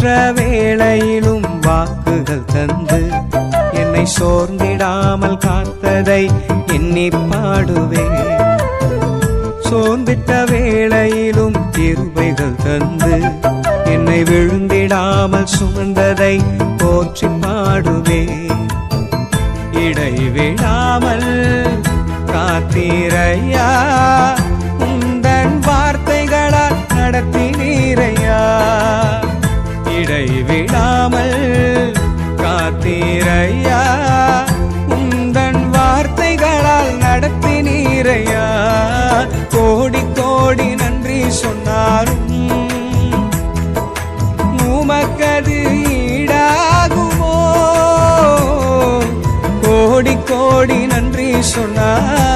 சோர்வற்ற வேளையிலும் வாக்குகள் தந்து என்னை சோர்ந்திடாமல் காத்ததை எண்ணி பாடுவேன். சோர்ந்திட்ட வேளையிலும் கிருபைகள் தந்து என்னை விழுந்திடாமல் சுமந்ததை போற்றி பாடுவேன். இடைவிடாமல் காத்தீரையா, உந்தன் வார்த்தைகளால் நடத்தினீரையா. இடைவிடாமல் காத்தீரையா, உந்தன் வார்த்தைகளால் நடத்தினீரையா. கோடி கோடி நன்றி சொன்னாலும் உமக்கது ஈடாகுமோ? கோடி கோடி நன்றி சொன்னார்